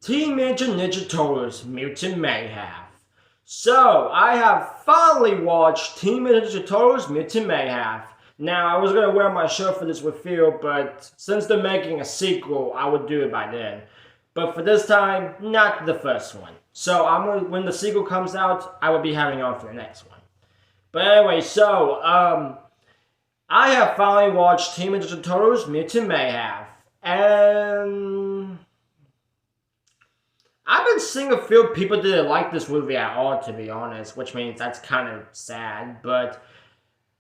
Teenage Ninja Turtles Mutant Mayhem. So, I have finally watched Teenage Ninja Turtles Mutant Mayhem. Now, I was going to wear my shirt for this review, but since they're making a sequel, I would do it by then. But for this time, not the first one. So, when the sequel comes out, I will be having on for the next one. But anyway, so, I have finally watched Teenage Ninja Turtles Mutant Mayhem. And I've been seeing a few people didn't like this movie at all, to be honest, which means that's kind of sad, but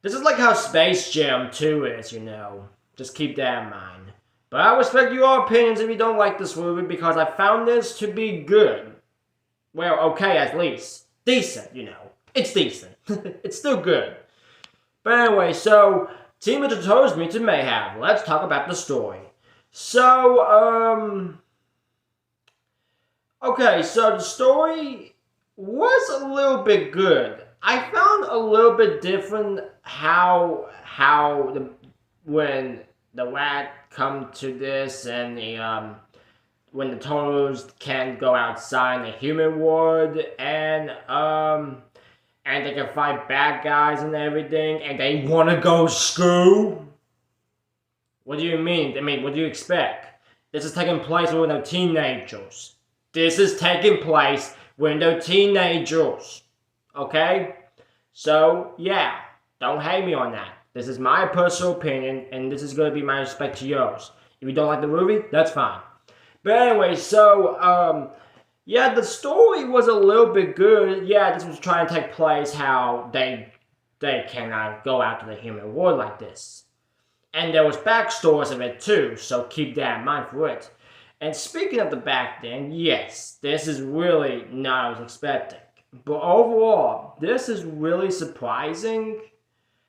this is like how Space Jam 2 is, you know. Just keep that in mind. But I respect your opinions if you don't like this movie, because I found this to be good. Well, okay, at least. Decent, you know. It's decent. It's still good. But anyway, so, Team Ninja Turtles Mutant Mayhem. Let's talk about the story. So, okay, so the story was a little bit good. I found a little bit different when the rat come to this and when the Turtles can't go outside in the human world and they can fight bad guys and everything and they want to go to school. What do you mean? I mean, what do you expect? This is taking place when they're teenagers. This is taking place when they're teenagers. Okay? So, yeah. Don't hate me on that. This is my personal opinion, and this is going to be my respect to yours. If you don't like the movie, that's fine. But anyway, so, yeah, the story was a little bit good. Yeah, this was trying to take place how they cannot go out to the human world like this. And there was backstories of it too, so keep that in mind for it. And speaking of the back then, yes, this is really not what I was expecting. But overall, this is really surprising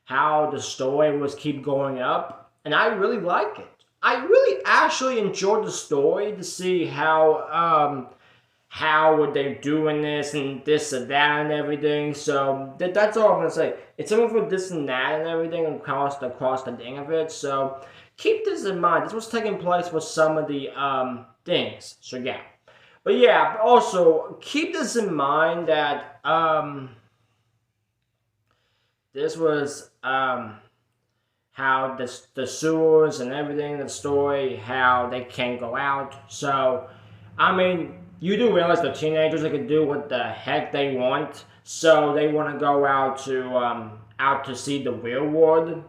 how the story was keep going up, and I really like it. I really actually enjoyed the story to see how were they doing this and this and that and everything. So that's all I'm gonna say. It's something for this and that and everything across the thing of it. So keep this in mind. This was taking place with some of the things. So yeah. But yeah, also keep this in mind that this was how the sewers and everything, the story, how they can't go out. So I mean, you do realize the teenagers, they can do what the heck they want. So they want to go out to see the real world.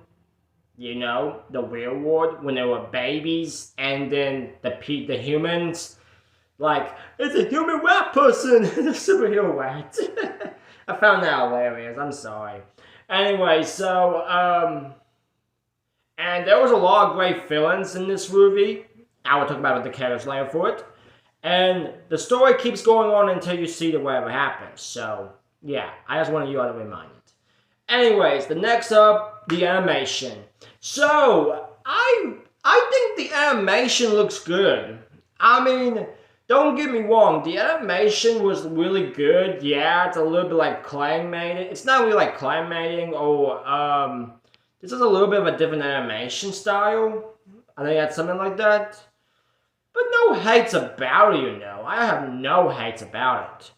You know, the real world when they were babies, and then the humans, like, it's a human rat person, the superhero rat. I found that hilarious. I'm sorry. Anyway, so and there was a lot of great villains in this movie. I will talk about the characters later for it. And the story keeps going on until you see whatever happens. So, yeah, I just wanted you all to remind it. Anyways, the next up, the animation. So, I think the animation looks good. I mean, don't get me wrong, the animation was really good. Yeah, it's a little bit like claymating. It's not really like claymating or, this is a little bit of a different animation style. I think that's something like that. But no hates about it, you know. I have no hates about it.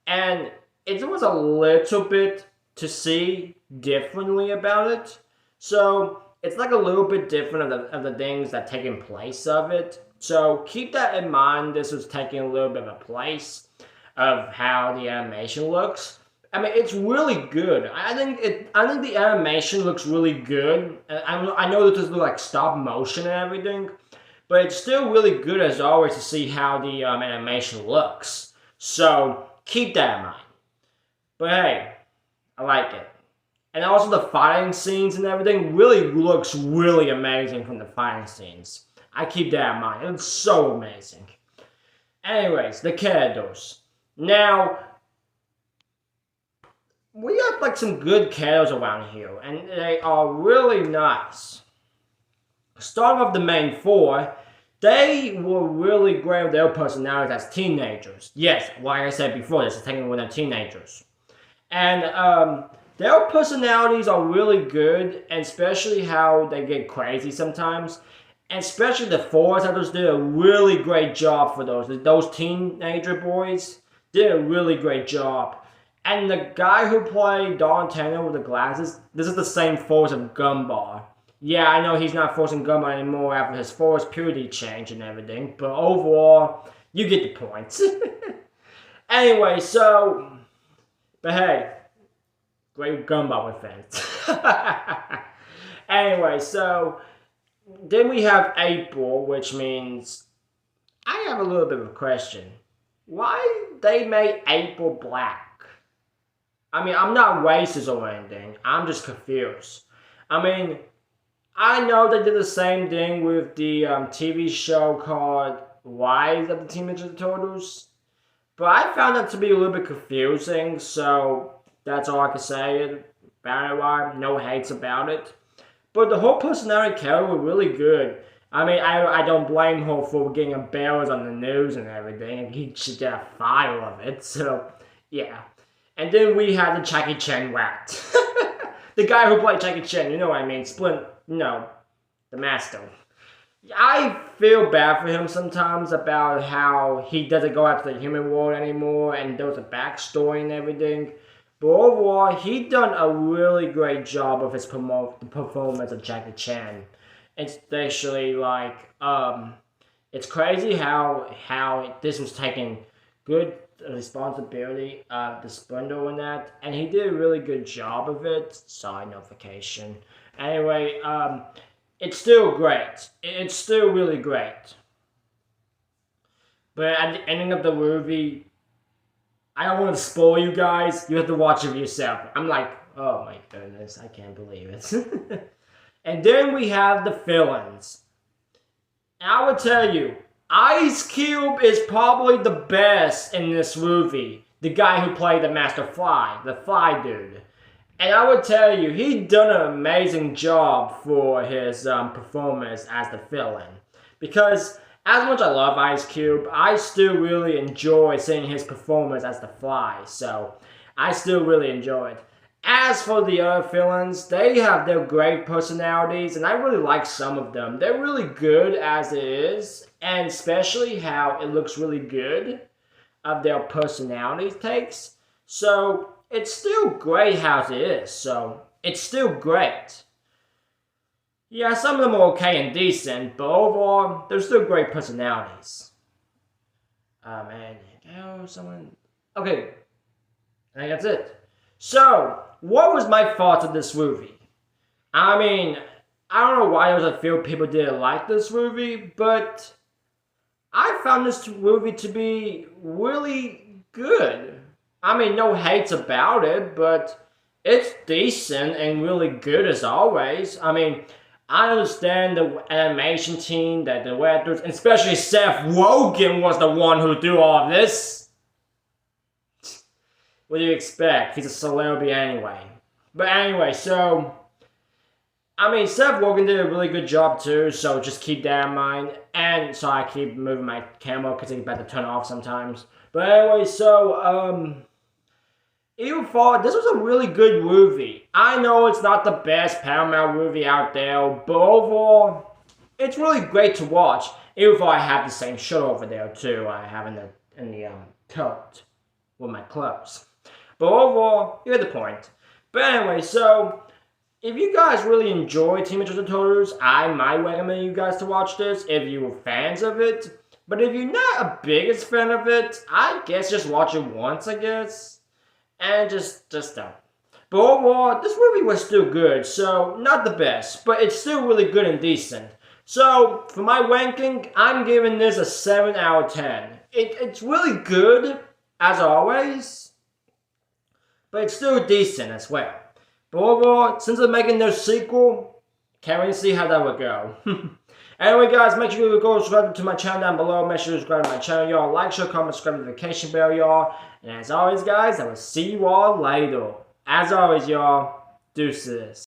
And it was a little bit to see differently about it. So it's like a little bit different of the things that taking place of it. So keep that in mind. This was taking a little bit of a place of how the animation looks. I mean, it's really good. I think the animation looks really good. I know that this looks like stop motion and everything. But it's still really good as always to see how the animation looks. So, keep that in mind. But hey, I like it. And also the fighting scenes and everything really looks really amazing from the fighting scenes. I keep that in mind. It's so amazing. Anyways, the characters. Now, we have like some good characters around here. And they are really nice. Starting off the main four, they were really great with their personalities as teenagers. Yes, like I said before, this is taking when they're teenagers. And their personalities are really good, and especially how they get crazy sometimes. And especially the voice actors did a really great job for those. Those teenager boys did a really great job. And the guy who played Donatello with the glasses, this is the same voice of Gumball. Yeah, I know he's not forcing Gumball anymore after his force purity change and everything, but overall, you get the point. Anyway, so, but hey, great Gumball fans. Anyway, so then we have April, which means I have a little bit of a question. Why they made April black? I mean, I'm not racist or anything. I'm just confused. I mean, I know they did the same thing with the TV show called Rise of the Teenage Mutant Ninja Turtles, but I found that to be a little bit confusing, so that's all I can say about it. No hates about it. But the whole personality character was really good. I mean, I don't blame her for getting embarrassed on the news and everything. He should get a file of it, so yeah. And then we had the Jackie Chan rat. The guy who played Jackie Chan, you know what I mean, the master. I feel bad for him sometimes about how he doesn't go after the human world anymore and there's a backstory and everything. But overall, he done a really great job of his performance of Jackie Chan. Especially it's crazy how this was taking good responsibility of the Spindle and that, and he did a really good job of it. Sorry, notification. Anyway, it's still great. It's still really great. But at the ending of the movie, I don't want to spoil you guys. You have to watch it for yourself. I'm like, oh my goodness, I can't believe it. And then we have the villains. And I would tell you, Ice Cube is probably the best in this movie. The guy who played the Master Fly, the Fly dude. And I would tell you, he done an amazing job for his performance as the villain. Because as much as I love Ice Cube, I still really enjoy seeing his performance as the Fly. So, I still really enjoy it. As for the other villains, they have their great personalities, and I really like some of them. They're really good as it is, and especially how it looks really good of their personality takes. So, it's still great how it is, so it's still great. Yeah, some of them are okay and decent, but overall, they're still great personalities. Okay, I think that's it. So, what was my thoughts of this movie? I mean, I don't know why there was a few people didn't like this movie, but I found this movie to be really good. I mean, no hates about it, but it's decent and really good as always. I mean, I understand the animation team, that the actors, and especially Seth Rogen was the one who do all this. What do you expect? He's a celebrity anyway. But anyway, so, I mean, Seth Rogen did a really good job too, so just keep that in mind. And so I keep moving my camera because it's about to turn off sometimes. But anyway, so, Evil Fall, this was a really good movie. I know it's not the best Paramount movie out there, but overall, it's really great to watch. Even though I have the same shirt over there too, I have in the tote with my clothes. But overall, you get the point. But anyway, so if you guys really enjoy Teenage Mutant Ninja Turtles, I might recommend you guys to watch this if you were fans of it. But if you're not a biggest fan of it, I guess just watch it once, I guess. And just don't. But overall, this movie was still good, so not the best, but it's still really good and decent. So, for my ranking, I'm giving this a 7 out of 10. It's really good, as always, but it's still decent as well. But overall, since they're making their sequel, can't really see how that would go. Anyway, guys, make sure you go subscribe to my channel down below. Make sure you subscribe to my channel, y'all. Like, share, comment, subscribe to the notification bell, y'all. And as always, guys, I will see you all later. As always, y'all, deuces.